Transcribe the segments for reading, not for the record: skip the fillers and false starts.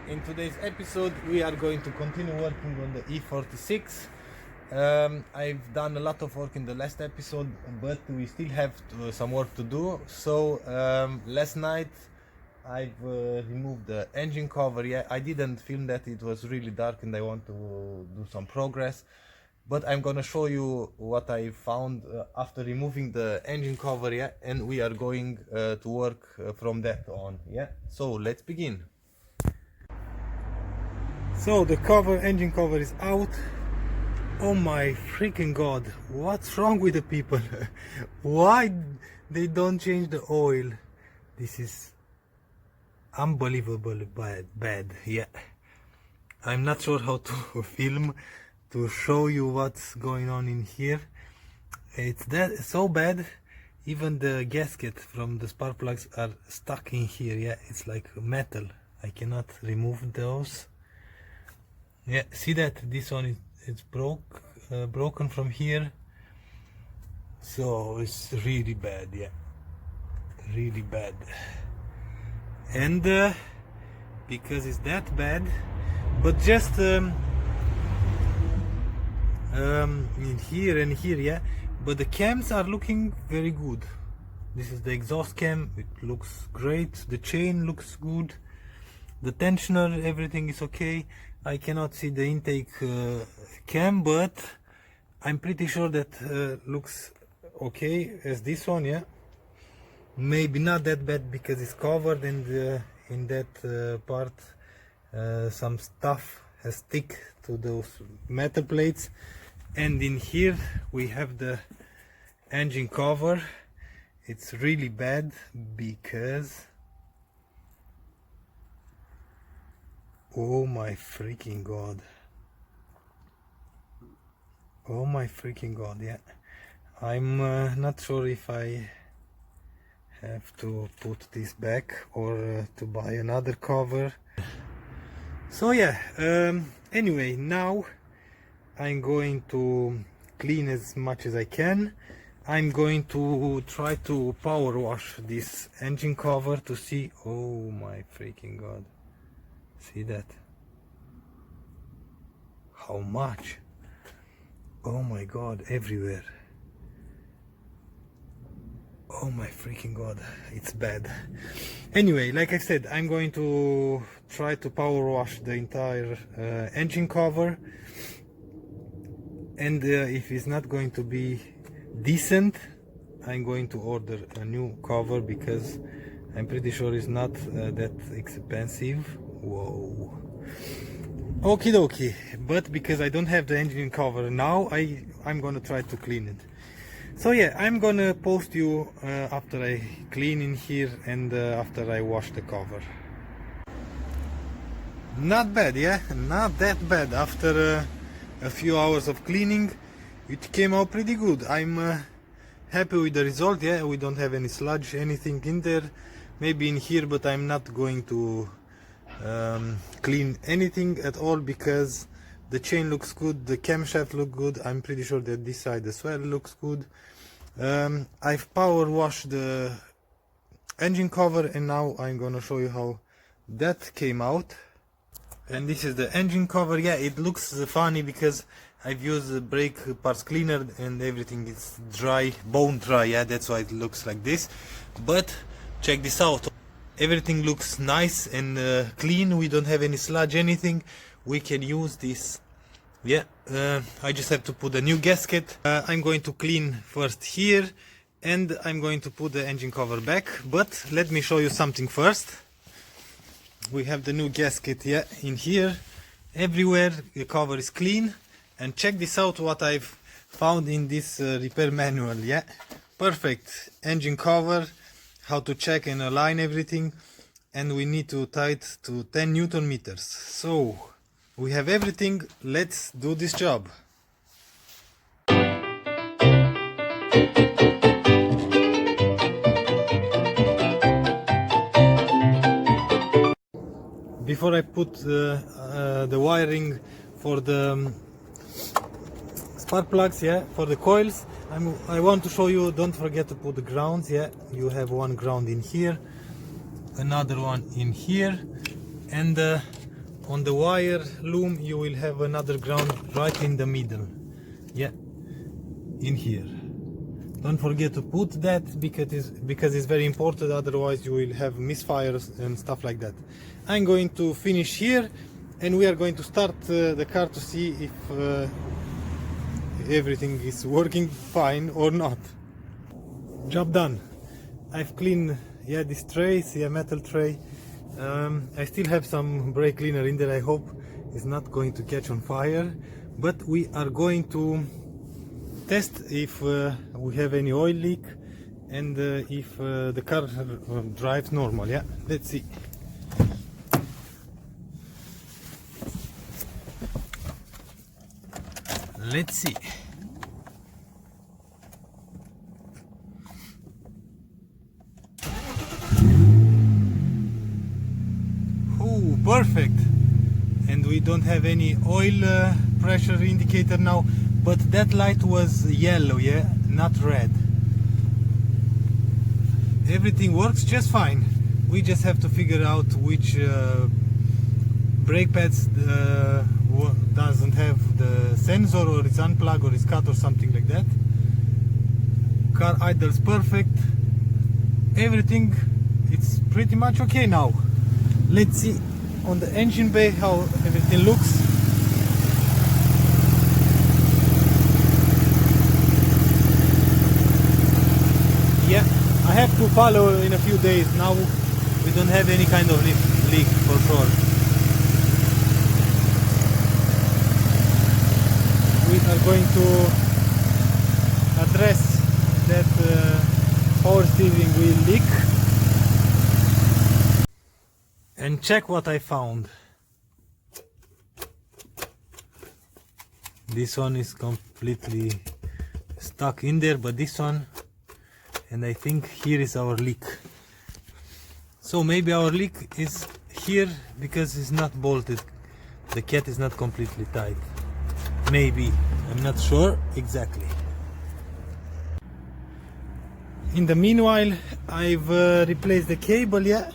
In today's episode we are going to continue working on the E46. I've done a lot of work in the last episode, but we still have some work to do. So last night I've removed the engine cover. Yeah, I didn't film that, it was really dark and I want to do some progress. But I'm gonna show you what I found after removing the engine cover, yeah, and we are going to work from that on, yeah. So let's begin. So the engine cover is out. Oh my freaking god, what's wrong with the people? Why they don't change the oil? This is unbelievable bad, yeah. I'm not sure how to film to show you what's going on in here. It's so bad, even the gasket from the spark plugs are stuck in here, yeah. It's like metal, I cannot remove those. Yeah, see that this one is broken from here, so it's really bad, yeah, really bad. And because it's that bad, but just in here and here, yeah, but the cams are looking very good. This is the exhaust cam, it looks great, the chain looks good, the tensioner, everything is okay. I cannot see the intake cam, but I'm pretty sure that looks okay as this one, yeah. Maybe not that bad because it's covered, and in that part some stuff has stick to those metal plates. And in here we have the engine cover. It's really bad because oh my freaking god, oh my freaking god, yeah. I'm not sure if I have to put this back or to buy another cover. So yeah, anyway, now I'm going to clean as much as I can. I'm going to try to power wash this engine cover to see. Oh my freaking god, see that? How much? Oh my god, everywhere. Oh my freaking god, it's bad. Anyway, like I said, I'm going to try to power wash the entire engine cover, and if it's not going to be decent, I'm going to order a new cover because I'm pretty sure it's not that expensive. Whoa. Okie dokie, but because I don't have the engine cover now, I'm gonna try to clean it. So yeah, I'm gonna post you after I clean in here and after I wash the cover. Not bad, yeah, not that bad. After a few hours of cleaning, it came out pretty good. I'm happy with the result, yeah. We don't have any sludge, anything in there. Maybe in here, but I'm not going to clean anything at all because the chain looks good, the camshaft looks good. I'm pretty sure that this side as well looks good. I've power washed the engine cover, and now I'm gonna show you how that came out. And this is the engine cover. Yeah, it looks funny because I've used the brake parts cleaner and everything is dry, bone dry, yeah, that's why it looks like this. But check this out, everything looks nice and clean. We don't have any sludge, anything. We can use this, yeah. I just have to put a new gasket. I'm going to clean first here and I'm going to put the engine cover back, but let me show you something first. We have the new gasket, yeah, in here. Everywhere the cover is clean, and check this out what I've found in this repair manual, yeah. Perfect engine cover, how to check and align everything, and we need to tie it to 10 Newton meters. So we have everything, let's do this job. Before I put the wiring for the spark plugs, yeah, for the coils, I want to show you, don't forget to put the grounds, yeah. You have one ground in here, another one in here, and on the wire loom you will have another ground right in the middle, yeah, in here. Don't forget to put that because it's very important, otherwise you will have misfires and stuff like that. I'm going to finish here and we are going to start the car to see if everything is working fine or not. Job done. I've cleaned, yeah, this tray, see, a metal tray. I still have some brake cleaner in there. I hope it's not going to catch on fire, but we are going to test if we have any oil leak and if the car drives normal. Yeah, let's see. Let's see. Oh, perfect. And we don't have any oil pressure indicator now, but that light was yellow, yeah, not red. Everything works just fine. We just have to figure out which brake pads doesn't have the sensor, or it's unplugged, or it's cut, or something like that. Car idles perfect. Everything, it's pretty much okay now. Let's see on the engine bay how everything looks. Yeah, I have to follow in a few days. Now we don't have any kind of leak for sure. We are going to address that power steering wheel leak and check what I found. This one is completely stuck in there, but this one, and I think here is our leak. So maybe our leak is here because it's not bolted. The cat is not completely tight. Maybe, I'm not sure exactly. In the meanwhile, I've replaced the cable, yeah.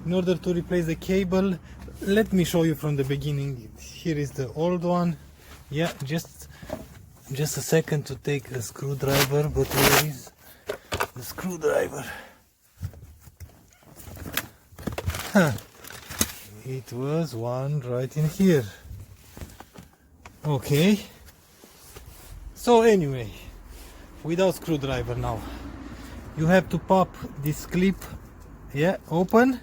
In order to replace the cable, let me show you from the beginning. Here is the old one. Yeah, just a second to take a screwdriver, but where is the screwdriver? Huh. It was one right in here. Okay. So anyway, without screwdriver now, you have to pop this clip, yeah, open.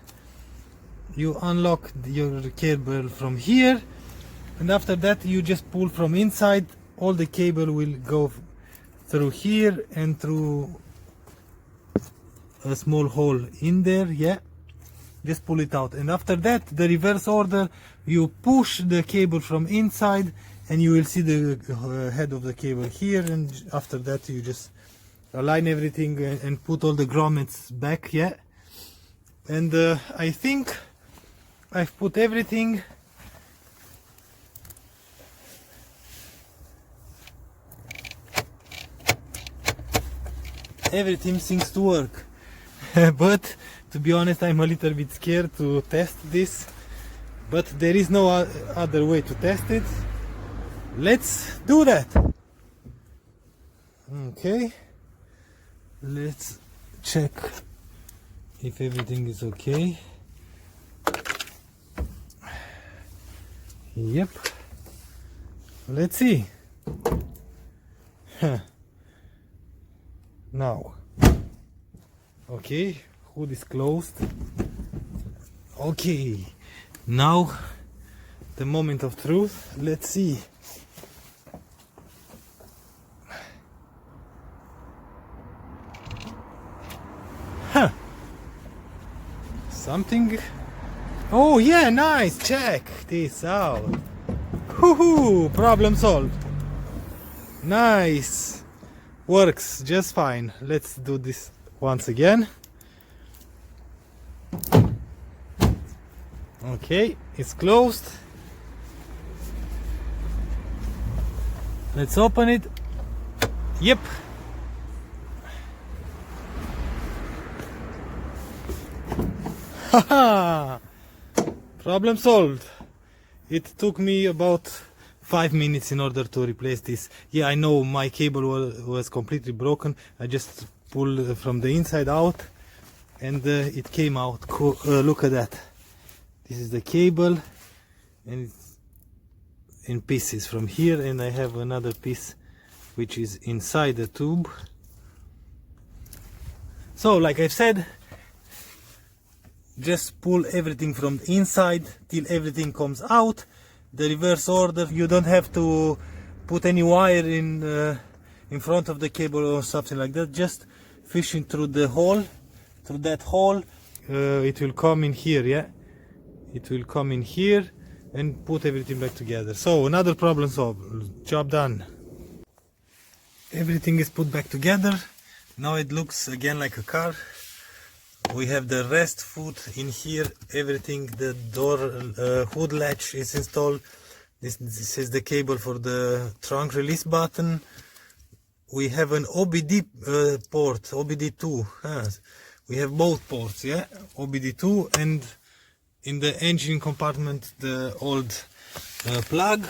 You unlock your cable from here, and after that you just pull from inside. All the cable will go through here and through a small hole in there, yeah. Just pull it out, and after that, the reverse order, you push the cable from inside and you will see the head of the cable here, and after that you just align everything and put all the grommets back, yeah. And I think I've put everything. Everything seems to work. But to be honest, I'm a little bit scared to test this, but there is no other way to test it. Let's do that. Okay, let's check if everything is okay. Yep, let's see. Now, okay, hood is closed. Okay, now the moment of truth. Let's see. Huh. Something. Oh yeah, nice. Check this out. Woohoo! Problem solved. Nice. Works just fine. Let's do this once again. Okay, it's closed. Let's open it. Yep. Haha. Problem solved. It took me about 5 minutes in order to replace this. Yeah, I know my cable was completely broken. I just pulled from the inside out and it came out. Cool. Look at that. This is the cable and it's in pieces from here, and I have another piece which is inside the tube. So like I've said, just pull everything from the inside till everything comes out. The reverse order, you don't have to put any wire in front of the cable or something like that. Just fishing through the hole, through that hole. It will come in here, yeah? It will come in here and put everything back together. So another problem solved, job done. Everything is put back together. Now it looks again like a car. We have the rest foot in here, everything, the door hood latch is installed. This is the cable for the trunk release button. We have an OBD port, OBD2. We have both ports, yeah, OBD2, and in the engine compartment the old plug,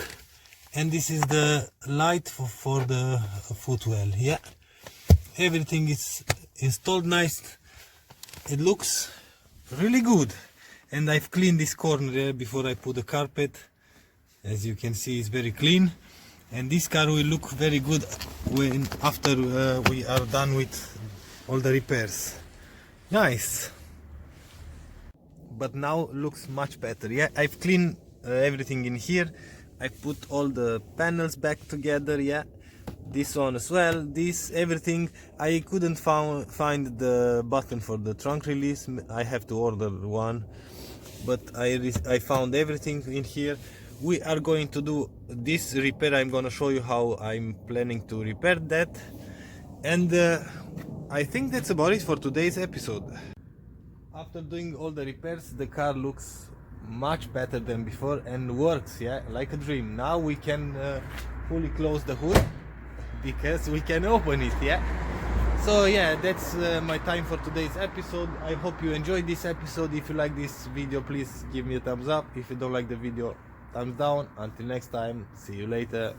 and this is the light for the footwell, yeah. Everything is installed nice. It looks really good, and I've cleaned this corner before I put the carpet. As you can see, it's very clean, and this car will look very good when after we are done with all the repairs. Nice. But now looks much better. Yeah, I've cleaned everything in here. I put all the panels back together. Yeah, this one as well, this, everything. I couldn't find the button for the trunk release. I have to order one, but I found everything in here. We are going to do this repair. I'm gonna show you how I'm planning to repair that, and I think that's about it for today's episode. After doing all the repairs, the car looks much better than before and works, yeah, like a dream. Now we can fully close the hood because we can open it, yeah. So yeah, that's my time for today's episode. I hope you enjoyed this episode. If you like this video, please give me a thumbs up. If you don't like the video, thumbs down. Until next time, see you later.